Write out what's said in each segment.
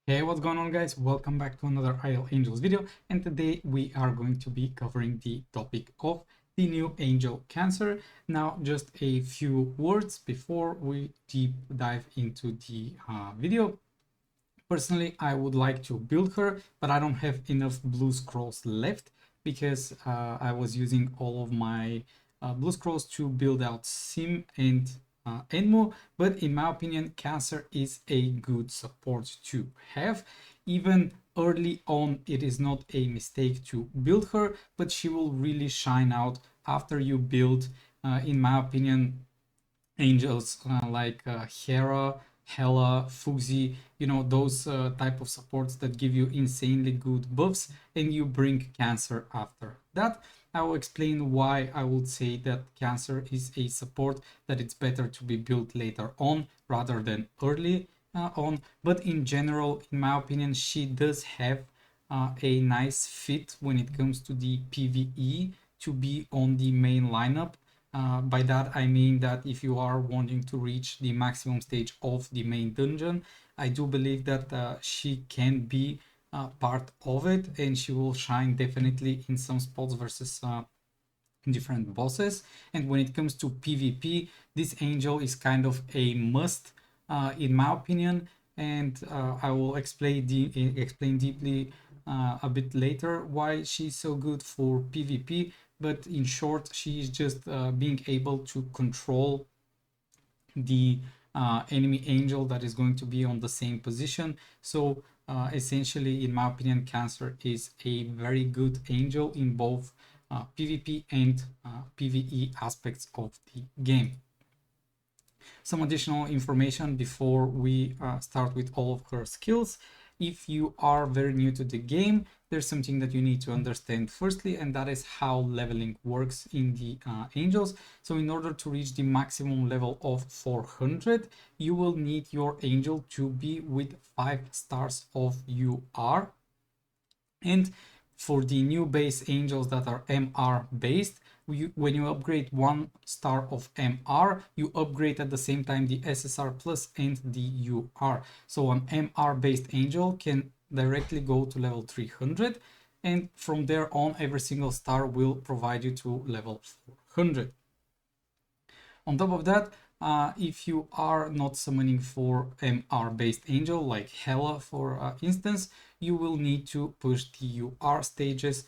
Hey, what's going on, guys? Welcome back to another Idle Angels video, and today we are going to be covering the topic of the new angel Cancer. Now, just a few words before we deep dive into the video. Personally, I would like to build her, but I don't have enough blue scrolls left because I was using all of my blue scrolls to build out Sim and Enmo. But in my opinion, Cancer is a good support to have. Even early on, it is not a mistake to build her, but she will really shine out after you build, in my opinion, angels like Hera, Hela, Fuxi, those type of supports that give you insanely good buffs, and you bring Cancer after that. I will explain why I would say that Cancer is a support that it's better to be built later on rather than early on. But in general, in my opinion, she does have a nice fit when it comes to the PvE to be on the main lineup. By that I mean that if you are wanting to reach the maximum stage of the main dungeon, I do believe that she can be part of it, and she will shine definitely in some spots versus different bosses. And when it comes to PvP, this angel is kind of a must in my opinion, and I will explain deeply a bit later why she's so good for PvP. But in short, she is just being able to control the enemy angel that is going to be on the same position. So essentially, in my opinion, Cancer is a very good angel in both PvP and PvE aspects of the game. Some additional information before we start with all of her skills. If you are very new to the game, there's something that you need to understand firstly, and that is how leveling works in the angels. So in order to reach the maximum level of 400, you will need your angel to be with 5 stars of UR. And for the new base angels that are MR based, when you upgrade 1 star of MR, you upgrade at the same time the SSR plus and the UR. So an MR based angel can directly go to level 300, and from there on every single star will provide you to level 400. On top of that, if you are not summoning for MR based angel like Hela for instance, you will need to push the UR stages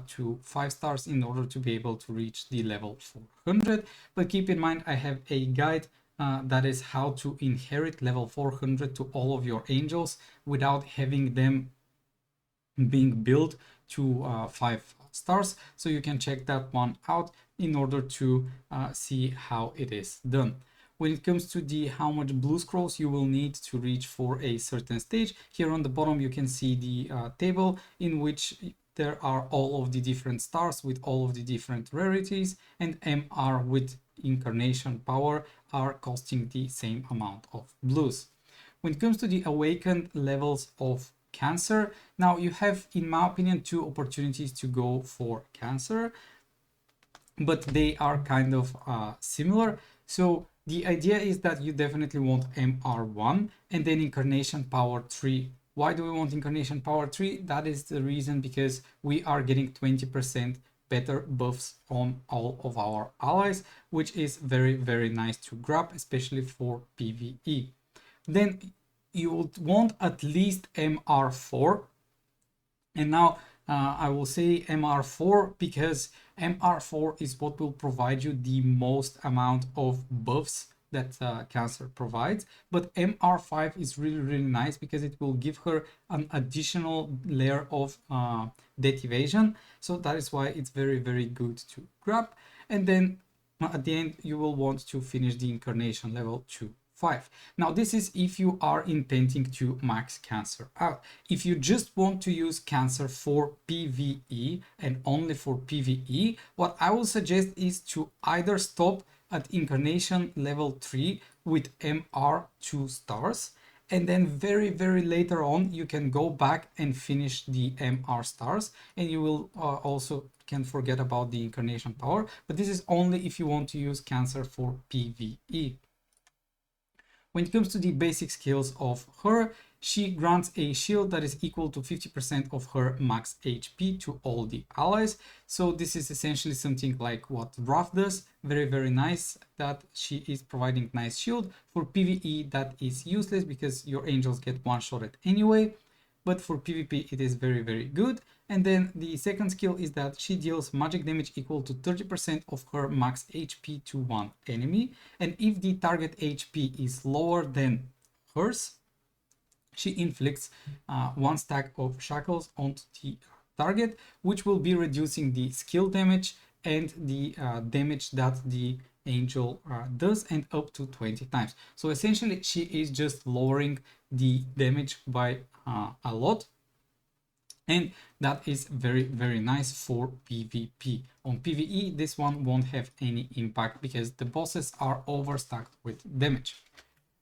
to 5 stars in order to be able to reach the level 400. But keep in mind, I have a guide that is how to inherit level 400 to all of your angels without having them being built to 5 stars. So you can check that one out in order to see how it is done. When it comes to the how much blue scrolls you will need to reach for a certain stage, here on the bottom you can see the table in which there are all of the different stars with all of the different rarities, and MR with incarnation power are costing the same amount of blues. When it comes to the awakened levels of Cancer, now you have, in my opinion, 2 opportunities to go for Cancer, but they are kind of similar. So the idea is that you definitely want MR1 and then Incarnation Power 3. Why do we want Incarnation Power 3? That is the reason because we are getting 20% better buffs on all of our allies, which is very, very nice to grab, especially for PvE. Then you would want at least MR4. And now I will say MR4 because MR4 is what will provide you the most amount of buffs that Cancer provides. But MR5 is really, really nice because it will give her an additional layer of death evasion. So that is why it's very, very good to grab. And then at the end, you will want to finish the incarnation level 2-5. Now this is if you are intending to max Cancer out. If you just want to use Cancer for PvE and only for PvE, what I will suggest is to either stop at incarnation level 3 with MR 2 stars, and then very, very later on you can go back and finish the MR stars, and you will also can forget about the incarnation power, but this is only if you want to use Cancer for PvE. When it comes to the basic skills of her, she grants a shield that is equal to 50% of her max HP to all the allies. So this is essentially something like what Wrath does. Very, very nice that she is providing nice shield. For PvE, that is useless because your angels get one-shotted anyway. But for PvP, it is very, very good. And then the second skill is that she deals magic damage equal to 30% of her max HP to one enemy. And if the target HP is lower than hers, she inflicts one stack of shackles onto the target, which will be reducing the skill damage and the damage that the angel does, and up to 20 times. So essentially, she is just lowering the damage by a lot. And that is very, very nice for PvP. On PvE, this one won't have any impact because the bosses are overstacked with damage.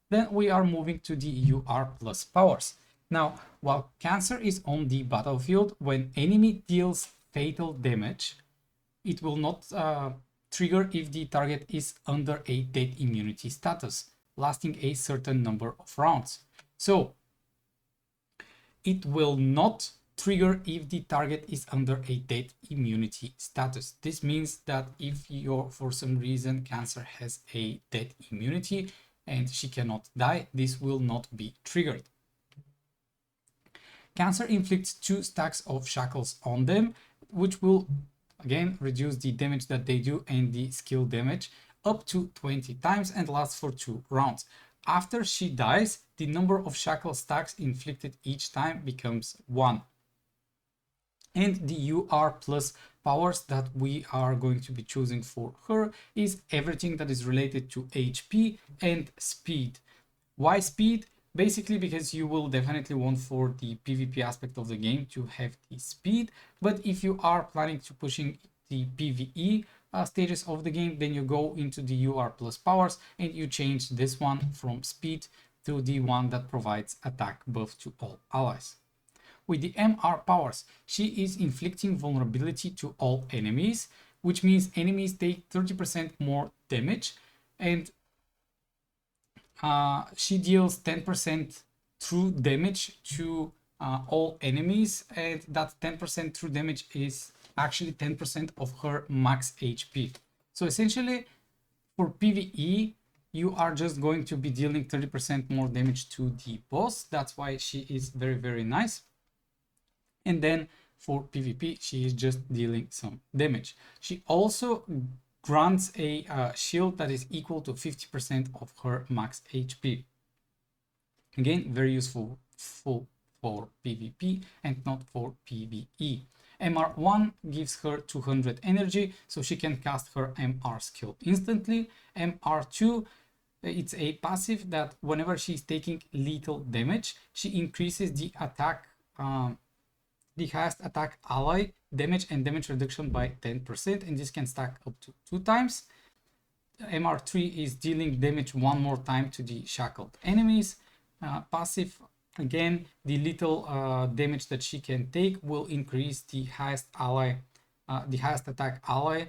Then we are moving to the UR plus powers. Now, while Cancer is on the battlefield, when enemy deals fatal damage, it will not trigger if the target is under a dead immunity status, lasting a certain number of rounds. So, it will not trigger if the target is under a dead immunity status. This means that if for some reason Cancer has a dead immunity and she cannot die, this will not be triggered. Cancer inflicts 2 stacks of shackles on them, which will again reduce the damage that they do and the skill damage up to 20 times and lasts for 2 rounds. After she dies, the number of shackle stacks inflicted each time becomes 1. And the UR plus powers that we are going to be choosing for her is everything that is related to HP and speed. Why speed? Basically because you will definitely want for the PvP aspect of the game to have the speed, but if you are planning to pushing the PvE stages of the game, then you go into the UR plus powers and you change this one from speed to the one that provides attack buff to all allies. With the MR powers, she is inflicting vulnerability to all enemies, which means enemies take 30% more damage, and she deals 10% true damage to all enemies, and that 10% true damage is actually 10% of her max HP. So essentially, for PvE, you are just going to be dealing 30% more damage to the boss. That's why she is very, very nice. And then for PvP, she is just dealing some damage. She also grants a shield that is equal to 50% of her max HP. Again, very useful for PvP and not for PvE. MR1 gives her 200 energy, so she can cast her MR skill instantly. MR2, it's a passive that whenever she's taking lethal damage, she increases the attack, the highest attack ally damage and damage reduction by 10%, and this can stack up to 2 times. MR3 is dealing damage 1 more time to the shackled enemies. Passive, again, the lethal damage that she can take will increase the highest ally, the highest attack ally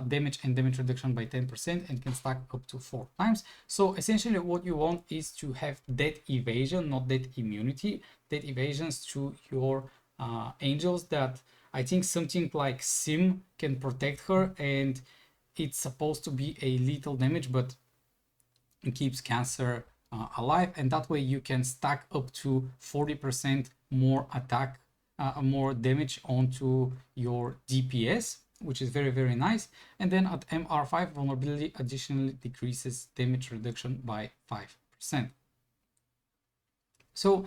damage and damage reduction by 10% and can stack up to 4 times. So essentially what you want is to have dead evasion, not dead immunity. Dead evasions to your angels that I think something like Sim can protect her, and it's supposed to be a lethal damage, but it keeps Cancer alive, and that way you can stack up to 40% more attack, more damage onto your DPS, which is very, very nice. And then at MR5, vulnerability additionally decreases damage reduction by 5%. So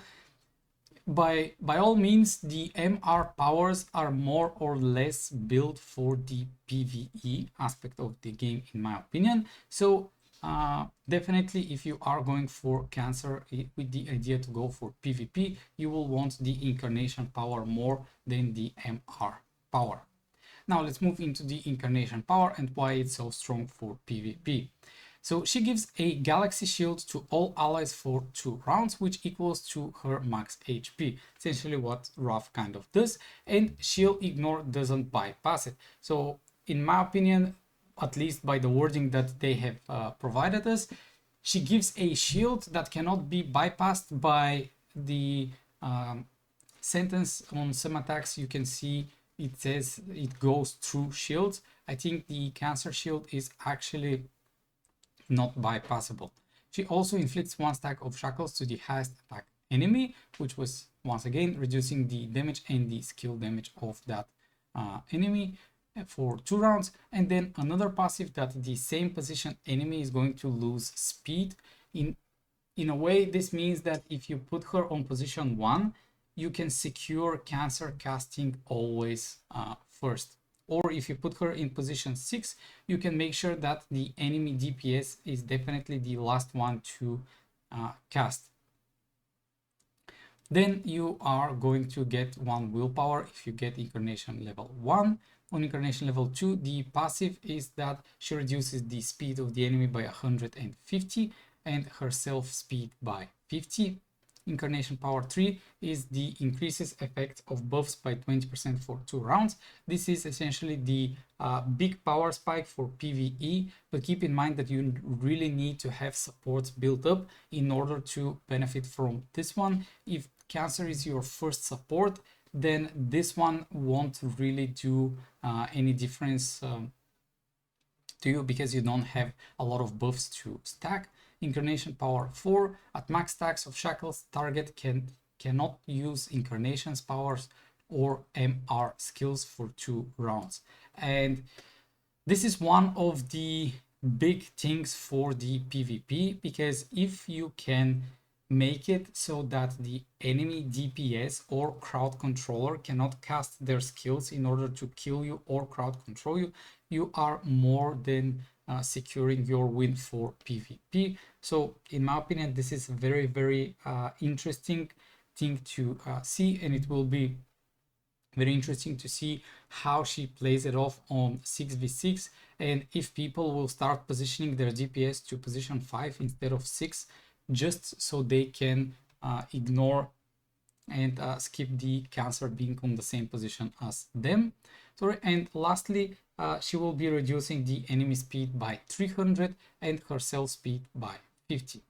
by all means, the MR powers are more or less built for the PvE aspect of the game, in my opinion. So definitely, if you are going for Cancer with the idea to go for PvP, you will want the Incarnation power more than the MR power. Now let's move into the Incarnation power and why it's so strong for PvP. So she gives a Galaxy Shield to all allies for 2 rounds, which equals to her max HP. Essentially what Wrath kind of does, and Shield Ignore doesn't bypass it. So in my opinion, at least by the wording that they have provided us, She gives a shield that cannot be bypassed by the sentence. On some attacks you can see it says it goes through shields. I think the Cancer shield is actually not bypassable. She also inflicts 1 stack of shackles to the highest attack enemy, which was once again reducing the damage and the skill damage of that enemy for 2 rounds. And then another passive that the same position enemy is going to lose speed. In a way, this means that if you put her on position 1, you can secure Cancer casting always first. Or if you put her in position 6, you can make sure that the enemy DPS is definitely the last one to cast. Then you are going to get 1 willpower if you get Incarnation level 1. On Incarnation level 2, the passive is that she reduces the speed of the enemy by 150 and herself speed by 50. Incarnation power 3 is the increases effect of buffs by 20% for 2 rounds. This is essentially the big power spike for PvE, but keep in mind that you really need to have supports built up in order to benefit from this one. If Cancer is your first support, then this one won't really do any difference to you because you don't have a lot of buffs to stack. Incarnation power 4, at max stacks of shackles, target cannot use Incarnation's powers or MR skills for 2 rounds. And this is one of the big things for the PvP, because if you can make it so that the enemy DPS or crowd controller cannot cast their skills in order to kill you or crowd control you, you are more than securing your win for PvP. So in my opinion, this is a very, very interesting thing to see, and it will be very interesting to see how she plays it off on 6v6, and if people will start positioning their DPS to position 5 instead of 6, just so they can ignore and skip the Cancer being on the same position as them. Sorry. And lastly, she will be reducing the enemy speed by 300 and herself speed by 50.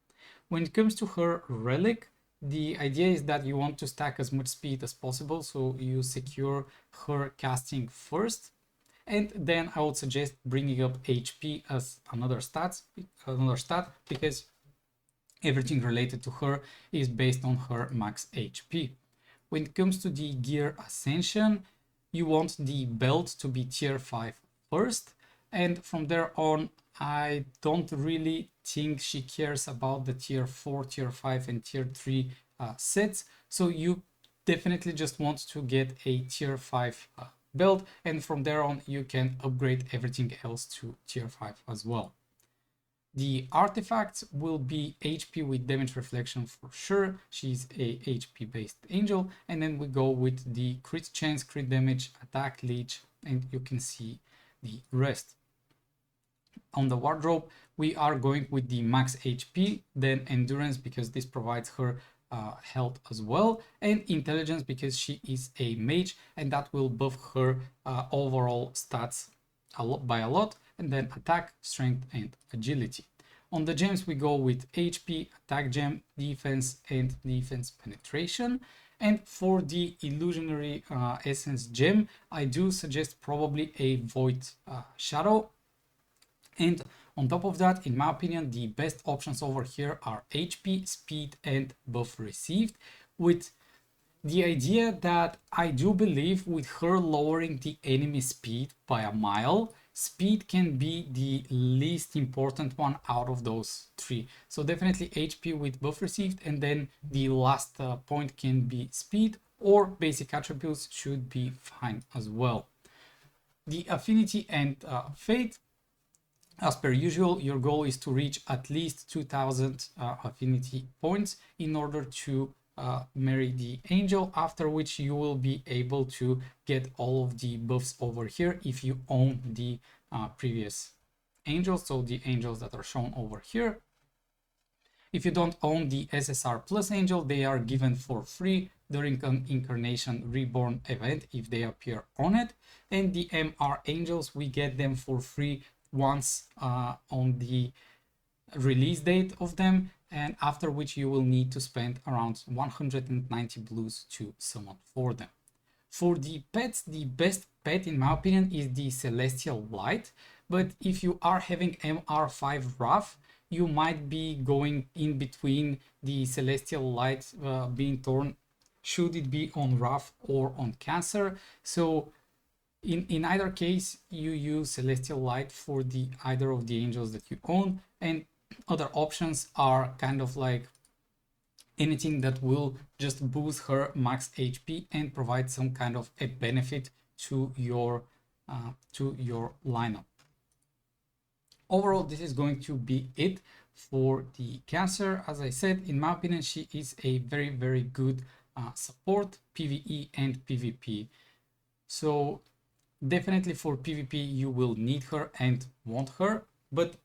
When it comes to her Relic, the idea is that you want to stack as much speed as possible, so you secure her casting first, and then I would suggest bringing up HP as another stat, because everything related to her is based on her max HP. When it comes to the gear Ascension, you want the belt to be tier 5 first, and from there on I don't really think she cares about the tier 4, tier 5 and tier 3 sets, so you definitely just want to get a tier 5 belt, and from there on you can upgrade everything else to tier 5 as well. The artifacts will be HP with damage reflection for sure. She's a HP based angel, and then we go with the crit chance, crit damage, attack, leech, and you can see the rest. On the wardrobe, we are going with the max HP, then endurance because this provides her health as well, and intelligence because she is a mage, and that will buff her overall stats by a lot, and then attack, strength, and agility. On the gems, we go with HP, attack gem, defense, and defense penetration. And for the illusionary essence gem, I do suggest probably a void shadow. And on top of that, in my opinion, the best options over here are HP, speed, and buff received, with the idea that I do believe with her lowering the enemy speed by a mile, speed can be the least important one out of those 3. So definitely HP with buff received, and then the last point can be speed, or basic attributes should be fine as well. The affinity and fate, as per usual, your goal is to reach at least 2000 affinity points in order to marry the angel, after which you will be able to get all of the buffs over here if you own the previous angels, so the angels that are shown over here. If you don't own the SSR plus angel, they are given for free during an incarnation reborn event if they appear on it, and the MR angels, we get them for free once on the release date of them, and after which you will need to spend around 190 blues to summon for them. For the pets, the best pet in my opinion is the Celestial Light, but if you are having MR5 Wrath, you might be going in between the Celestial Light being torn, should it be on Wrath or on Cancer. So in either case, you use Celestial Light for the either of the angels that you own, and other options are kind of like anything that will just boost her max HP and provide some kind of a benefit to your lineup. Overall, this is going to be it for the Cancer. As I said, in my opinion, she is a very good support, PvE and PvP. So definitely for PvP you will need her and want her, but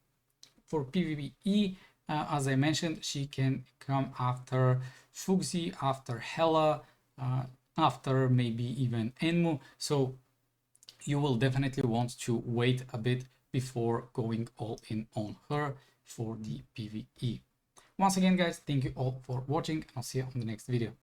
for PvE, as I mentioned, she can come after Fuxi, after Hela, after maybe even Enmu. So you will definitely want to wait a bit before going all in on her for the PvE. Once again, guys, thank you all for watching. I'll see you on the next video.